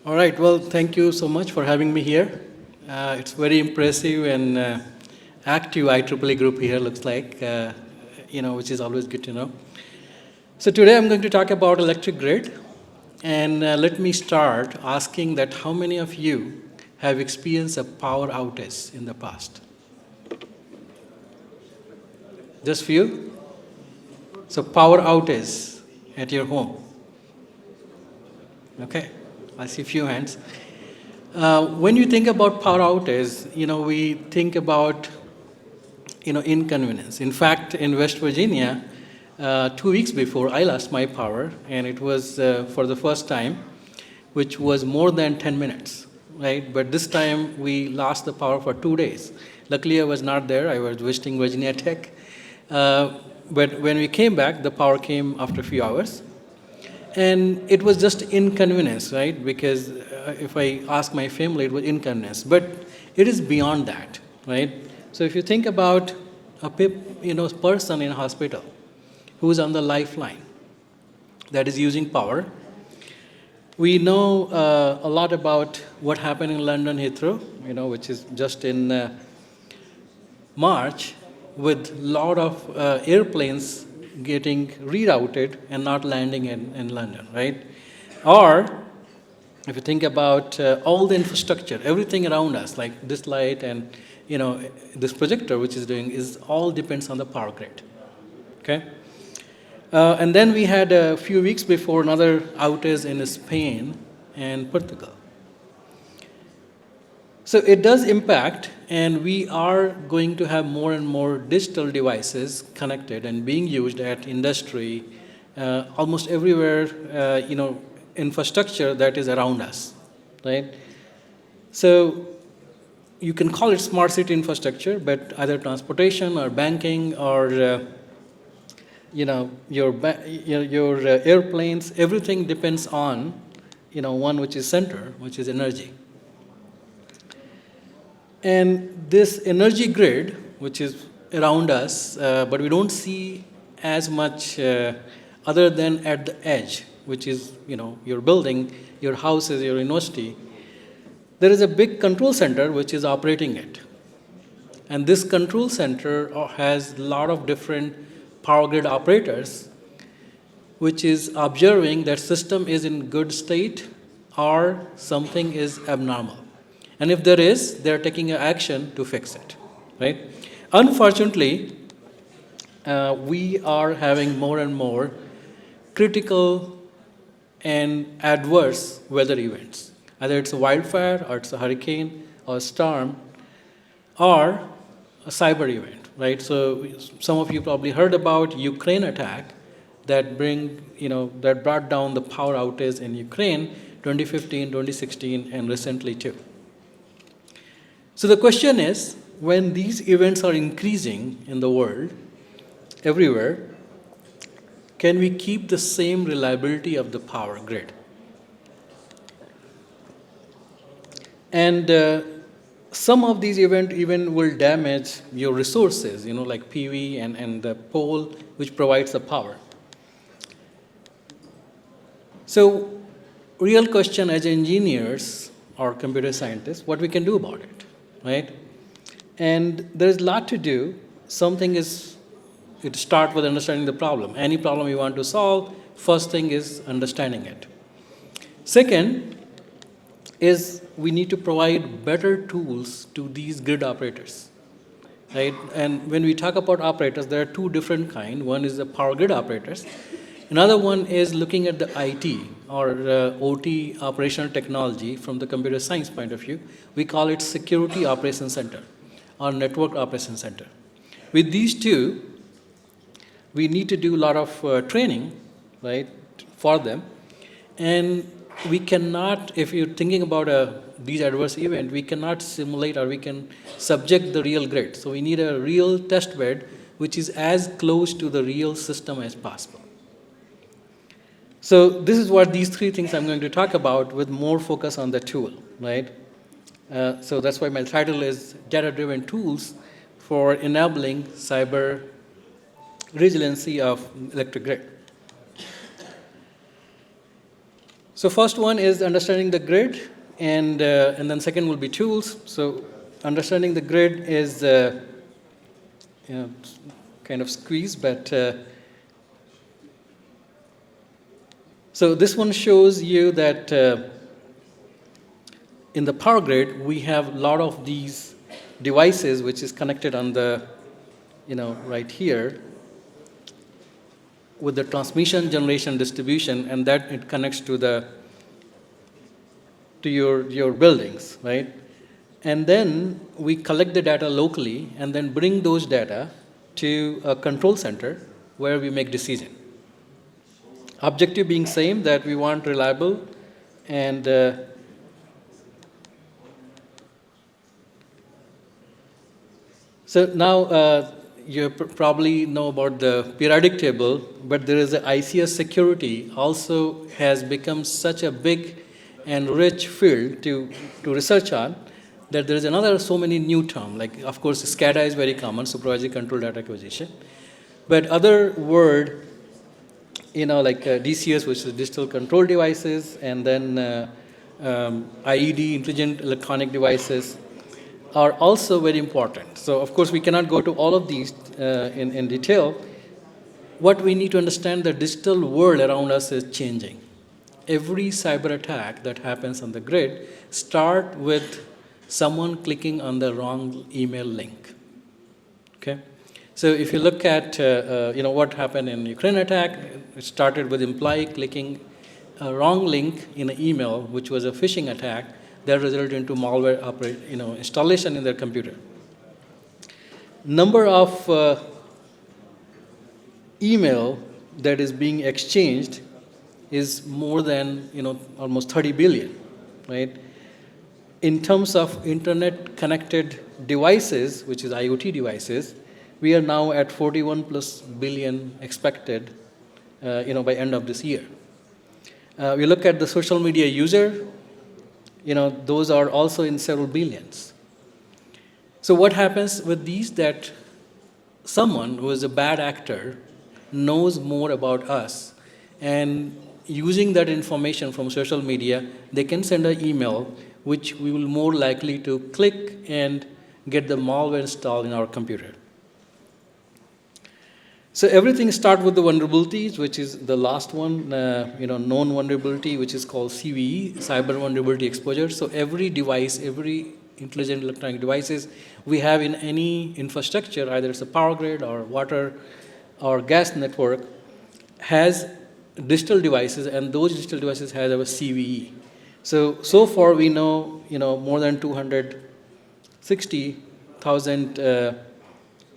All right, well, thank you so much for having me here. It's very impressive and active IEEE group here, looks like, which is always good to know. So today I'm going to talk about electric grid, and let me start asking that how many of you have experienced a power outage in the past? Just few? So power outage at your home. Okay, I see a few hands. When you think about power outage, we think about, inconvenience. In fact, in West Virginia, 2 weeks before, I lost my power, and it was for the first time, which was more than 10 minutes, right? But this time, we lost the power for 2 days. Luckily, I was not there. I was visiting Virginia Tech. But when we came back, the power came after a few hours. And it was just inconvenience, right? Because if I ask my family, it was inconvenience. But it is beyond that, right? So if you think about a person in a hospital who is on the lifeline that is using power, we know a lot about what happened in London Heathrow, which is just in March, with a lot of airplanes getting rerouted and not landing in London, right? Or if you think about all the infrastructure, everything around us, like this light and this projector, which is all depends on the power grid. Okay, and then we had a few weeks before another outage in Spain and Portugal. So it does impact, and we are going to have more and more digital devices connected and being used at industry, almost everywhere, infrastructure that is around us, right? So you can call it smart city infrastructure, but either transportation or banking or your airplanes, everything depends on one which is center, which is energy. And this energy grid, which is around us, but we don't see as much other than at the edge, which is your building, your houses, your university. There is a big control center which is operating it. And this control center has a lot of different power grid operators, which is observing that system is in good state or something is abnormal. And if there is, they're taking an action to fix it, right? Unfortunately, we are having more and more critical and adverse weather events. Either it's a wildfire, or it's a hurricane, or a storm, or a cyber event, right? So some of you probably heard about Ukraine attack that brought down the power outage in Ukraine 2015, 2016, and recently too. So the question is, when these events are increasing in the world, everywhere, can we keep the same reliability of the power grid? And some of these events even will damage your resources, like PV and the pole which provides the power. So real question as engineers or computer scientists, what we can do about it? Right? And there's a lot to do. It starts with understanding the problem. Any problem you want to solve, first thing is understanding it. Second is we need to provide better tools to these grid operators, right? And when we talk about operators, there are two different kinds. One is the power grid operators. Another one is looking at the IT or OT operational technology from the computer science point of view. We call it Security Operations Center or Network Operations Center. With these two, we need to do a lot of training, right, for them. And we cannot, if you're thinking about these adverse events, we cannot simulate or we can subject the real grid. So we need a real test bed which is as close to the real system as possible. So this is what these three things I'm going to talk about with more focus on the tool, right? So that's why my title is Data-Driven Tools for Enabling Cyber Resiliency of Electric Grid. So first one is understanding the grid, and then second will be tools. So understanding the grid is you know, kind of squeeze, but so this one shows you that in the power grid we have a lot of these devices which is connected on the, right here with the transmission, generation, distribution, and that it connects to your buildings, right? And then we collect the data locally and then bring those data to a control center where we make decision. Objective being same, that we want reliable and so now you probably know about the periodic table, but there is a ICS security also has become such a big and rich field to research on that there is another so many new terms. Like, of course, SCADA is very common, supervisory control data acquisition. But other word, like DCS, which is digital control devices, and then IED, intelligent electronic devices, are also very important. So, of course, we cannot go to all of these in detail. What we need to understand, the digital world around us is changing. Every cyber attack that happens on the grid start with someone clicking on the wrong email link. Okay, so if you look at what happened in Ukraine attack, it started with employee clicking a wrong link in an email, which was a phishing attack that resulted into malware installation in their computer. Number of email that is being exchanged is more than almost 30 billion, right? In terms of internet connected devices, which is IoT devices, we are now at 41 plus billion expected, by end of this year. We look at the social media user, those are also in several billions. So what happens with these, that someone who is a bad actor knows more about us, and using that information from social media, they can send an email which we will more likely to click and get the malware installed in our computer. So everything starts with the vulnerabilities, which is the last one, known vulnerability, which is called CVE, cyber vulnerability exposure. So every device, every intelligent electronic devices we have in any infrastructure, either it's a power grid or water or gas network, has digital devices, and those digital devices have a CVE. So far we know, more than 260,000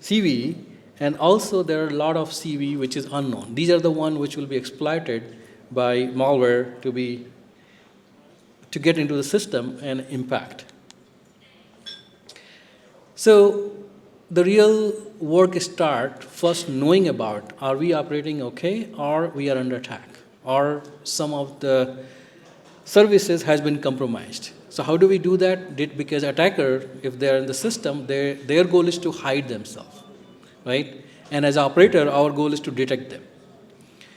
CVE, and also there are a lot of CVE which is unknown. These are the ones which will be exploited by malware to get into the system and impact. So the real work start first knowing about, are we operating okay, or we are under attack, or some of the services has been compromised. So how do we do that? Because attacker, if they are in the system, their goal is to hide themselves, right? And as operator, our goal is to detect them.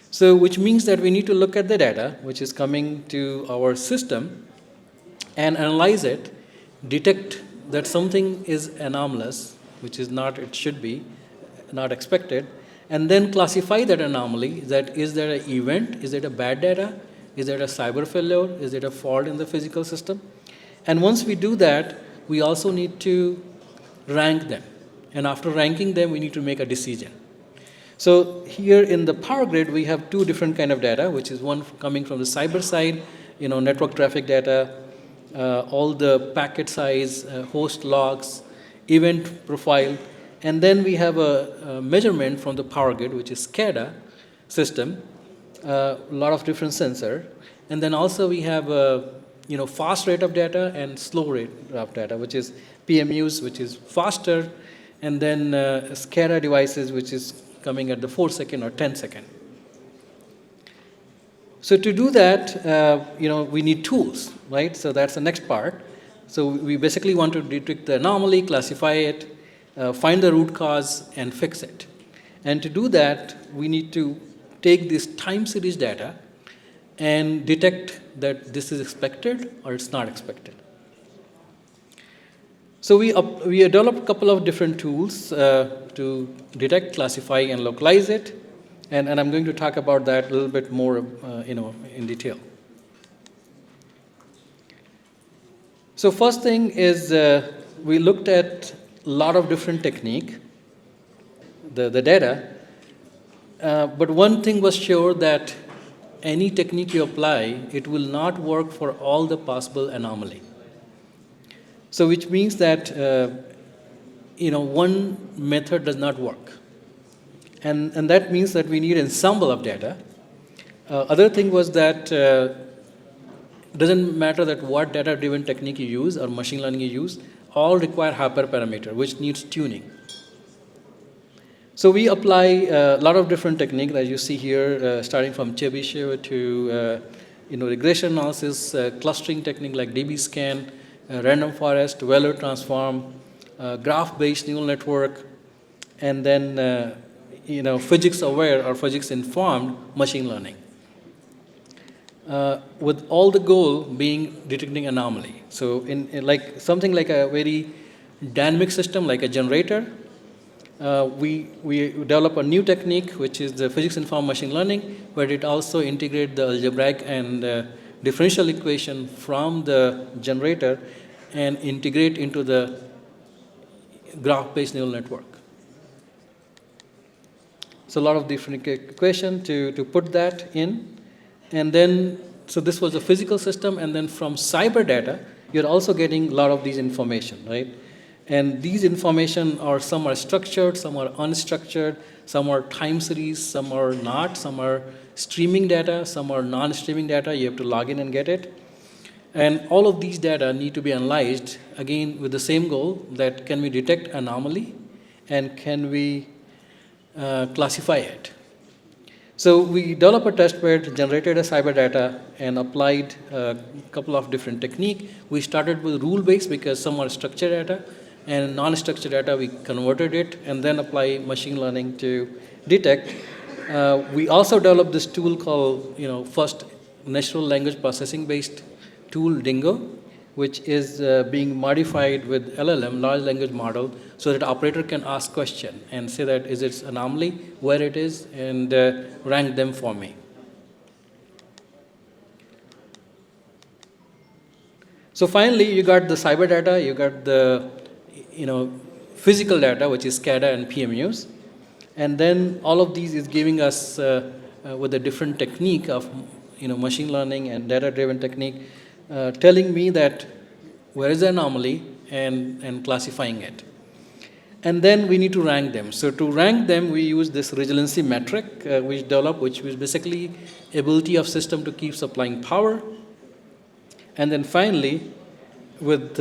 So which means that we need to look at the data which is coming to our system and analyze it, detect that something is anomalous, which is not, it should be, not expected, and then classify that anomaly, that is there an event, is it a bad data, is it a cyber failure, is it a fault in the physical system? And once we do that, we also need to rank them. And after ranking them, we need to make a decision. So here in the power grid, we have two different kind of data, which is one coming from the cyber side, network traffic data, all the packet size, host logs, event profile, and then we have a measurement from the power grid, which is SCADA system, a lot of different sensor, and then also we have fast rate of data and slow rate of data, which is PMUs, which is faster, and then SCADA devices, which is coming at the 4-second or 10-second. So to do that, we need tools, right? So that's the next part. So we basically want to detect the anomaly, classify it, find the root cause, and fix it. And to do that, we need to take this time series data and detect that this is expected or it's not expected. So we developed a couple of different tools to detect, classify, and localize it, and I'm going to talk about that a little bit more, in detail. So first thing is we looked at a lot of different technique, the data, but one thing was sure that any technique you apply, it will not work for all the possible anomaly. So which means that one method does not work. And that means that we need an ensemble of data. Other thing was that it doesn't matter that what data-driven technique you use or machine learning you use, all require hyperparameter, which needs tuning. So we apply a lot of different techniques, as you see here, starting from Chebyshev to regression analysis, clustering technique like DB-scan, random forest, Euler transform, graph-based neural network, and then physics-aware or physics-informed machine learning. With all the goal being detecting anomaly. So in like something like a very dynamic system, like a generator, we develop a new technique, which is the physics-informed machine learning, where it also integrates the algebraic and differential equation from the generator and integrate into the graph-based neural network. So a lot of different equation to put that in. And then, so this was a physical system, and then from cyber data, you're also getting a lot of these information, right? And these information some are structured, some are unstructured, some are time series, some are not, some are streaming data, some are non-streaming data. You have to log in and get it. And all of these data need to be analyzed, again, with the same goal, that can we detect anomaly and can we classify it. So we developed a test bed, generated a cyber data, and applied a couple of different techniques. We started with rule-based because some are structured data, and non-structured data, we converted it, and then apply machine learning to detect. We also developed this tool called, first natural language processing-based tool, Dingo, which is being modified with LLM, large language model, so that operator can ask question and say that is it anomaly, where it is, and rank them for me. So finally, you got the cyber data, you got the physical data, which is SCADA and PMUs, and then all of these is giving us with a different technique of machine learning and data-driven technique, telling me that where is the anomaly and classifying it. And then we need to rank them. So to rank them, we use this resiliency metric which developed, which was basically ability of system to keep supplying power. And then finally, with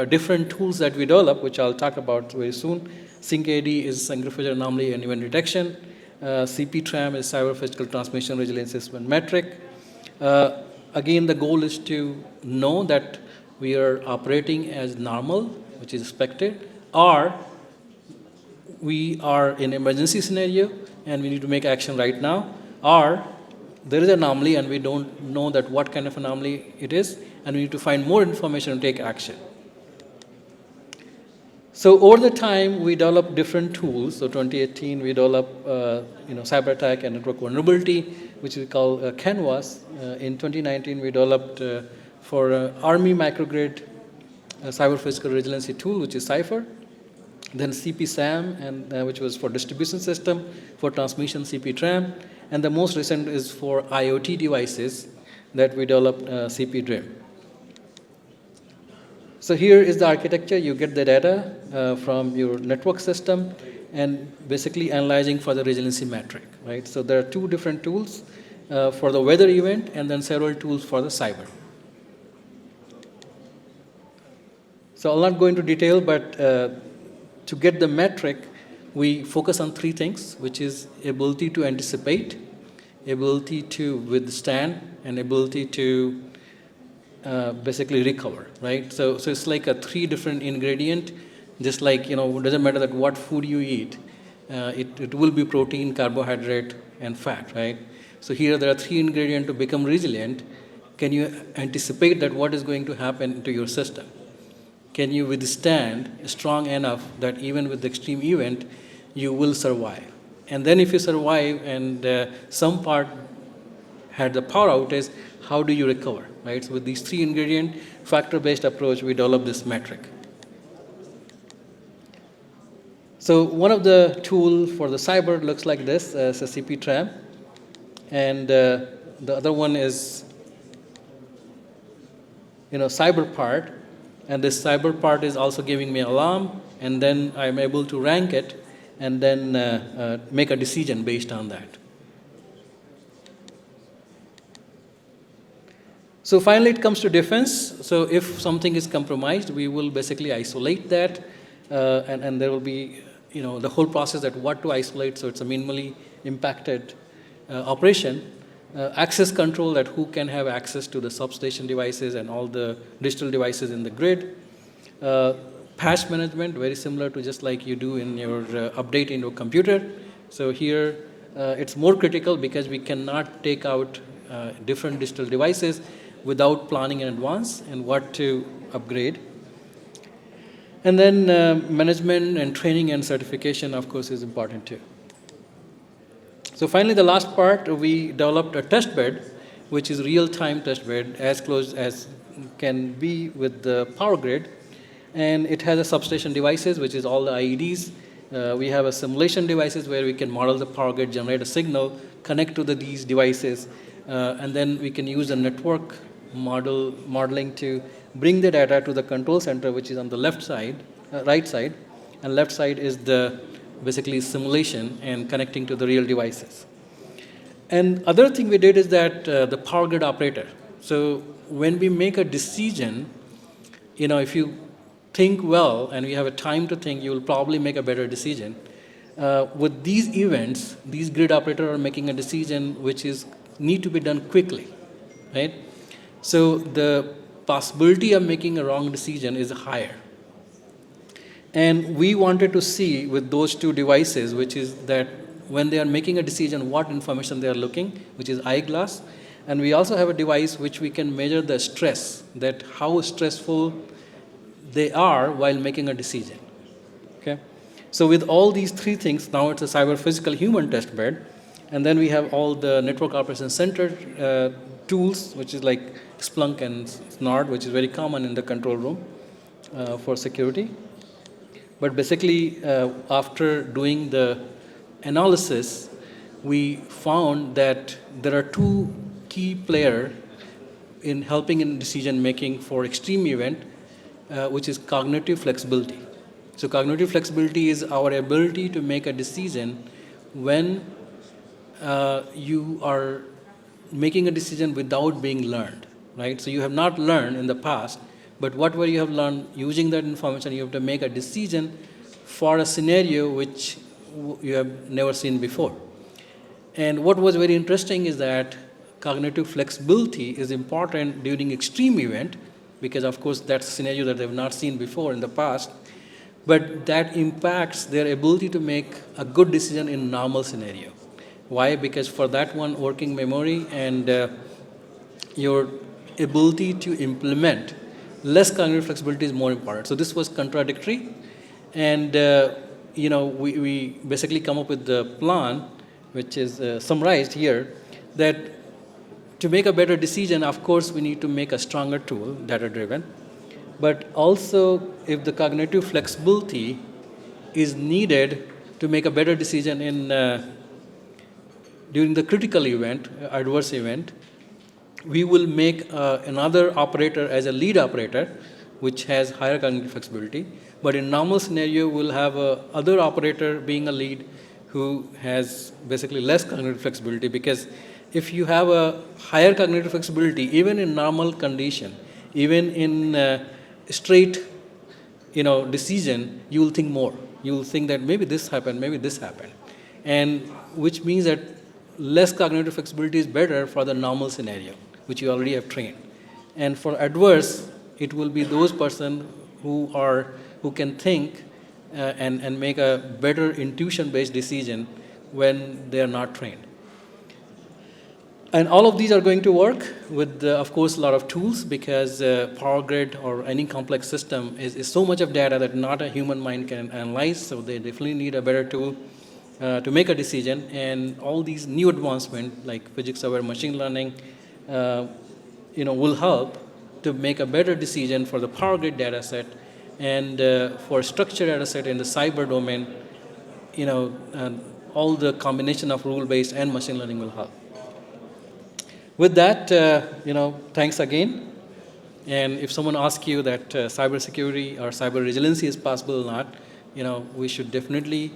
different tools that we develop, which I'll talk about very soon, SyncAD is synchrophysical anomaly and event detection. CP-TRAM is cyber physical transmission resilience assessment metric. Again, the goal is to know that we are operating as normal, which is expected, or we are in emergency scenario and we need to make action right now, or there is an anomaly and we don't know that what kind of anomaly it is, and we need to find more information and take action. So over the time, we developed different tools. So 2018, we developed cyber attack and network vulnerability, which we call Canvas. In 2019, we developed for Army microgrid cyber physical resiliency tool, which is Cypher. Then CP-SAM, and which was for distribution system, for transmission CP-TRAM. And the most recent is for IoT devices that we developed CP-DRIM. So here is the architecture. You get the data from your network system and basically analyzing for the resiliency metric, right? So there are two different tools for the weather event and then several tools for the cyber. So I'll not go into detail, but to get the metric, we focus on three things, which is ability to anticipate, ability to withstand, and ability to basically recover, right? So it's like a three different ingredient, just like, it doesn't matter that what food you eat, it will be protein, carbohydrate, and fat, right? So here there are three ingredients to become resilient, Can you anticipate that what is going to happen to your system? Can you withstand strong enough that even with the extreme event, you will survive? And then if you survive and some part had the power outage, how do you recover, right? So with these three ingredient factor-based approach, we develop this metric. So one of the tool for the cyber looks like this, it's a CP-TRAM. And the other one is, cyber part. And this cyber part is also giving me alarm, and then I'm able to rank it and then make a decision based on that. So finally, it comes to defense. So if something is compromised, we will basically isolate that, and there will be, the whole process that what to isolate. So it's a minimally impacted operation. Access control, that who can have access to the substation devices and all the digital devices in the grid. Patch management, very similar to just like you do in your update in your computer. So here it's more critical because we cannot take out different digital devices without planning in advance and what to upgrade. And then management and training and certification, of course, is important too. So finally, the last part, we developed a test bed, which is real-time test bed, as close as can be with the power grid. And it has a substation devices, which is all the IEDs. We have a simulation devices where we can model the power grid, generate a signal, connect to these devices, and then we can use the network modeling to bring the data to the control center, which is on the left side, right side, and left side is the basically simulation and connecting to the real devices. And other thing we did is that the power grid operator. So when we make a decision, if you think well and you have a time to think, you will probably make a better decision. With these events, these grid operators are making a decision which need to be done quickly, right? So the possibility of making a wrong decision is higher. And we wanted to see with those two devices, which is that when they are making a decision, what information they are looking, which is eyeglass. And we also have a device which we can measure the stress, that how stressful they are while making a decision. Okay? So with all these three things, now it's a cyber physical human test bed. And then we have all the network operations center tools, which is like Splunk and Snort, which is very common in the control room for security. But basically, after doing the analysis, we found that there are two key players in helping in decision making for extreme event, which is cognitive flexibility. So cognitive flexibility is our ability to make a decision when you are making a decision without being learned, right? So you have not learned in the past, but whatever you have learned, using that information, you have to make a decision for a scenario which you have never seen before. And what was very interesting is that cognitive flexibility is important during extreme event, because of course that's a scenario that they've not seen before in the past, but that impacts their ability to make a good decision in normal scenario. Why? Because for that one, working memory and your ability to implement less cognitive flexibility is more important. So this was contradictory, and we basically come up with the plan, which is summarized here, that to make a better decision, of course, we need to make a stronger tool, data-driven, but also if the cognitive flexibility is needed to make a better decision in during the critical event, adverse event, we will make another operator as a lead operator, which has higher cognitive flexibility. But in normal scenario, we'll have other operator being a lead who has basically less cognitive flexibility, because if you have a higher cognitive flexibility, even in normal condition, even in straight decision, you will think more. You will think that maybe this happened, and which means that less cognitive flexibility is better for the normal scenario, which you already have trained. And for adverse, it will be those person who can think and make a better intuition-based decision when they are not trained. And all of these are going to work with, of course, a lot of tools, because power grid or any complex system is so much of data that not a human mind can analyze. So they definitely need a better tool to make a decision. And all these new advancements like physics-aware machine learning, will help to make a better decision for the power grid data set, and for structured data set in the cyber domain. And all the combination of rule-based and machine learning will help. With that, thanks again. And if someone asks you that cybersecurity or cyber resiliency is possible or not, we should definitely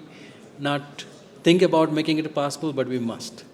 not think about making it possible, but we must.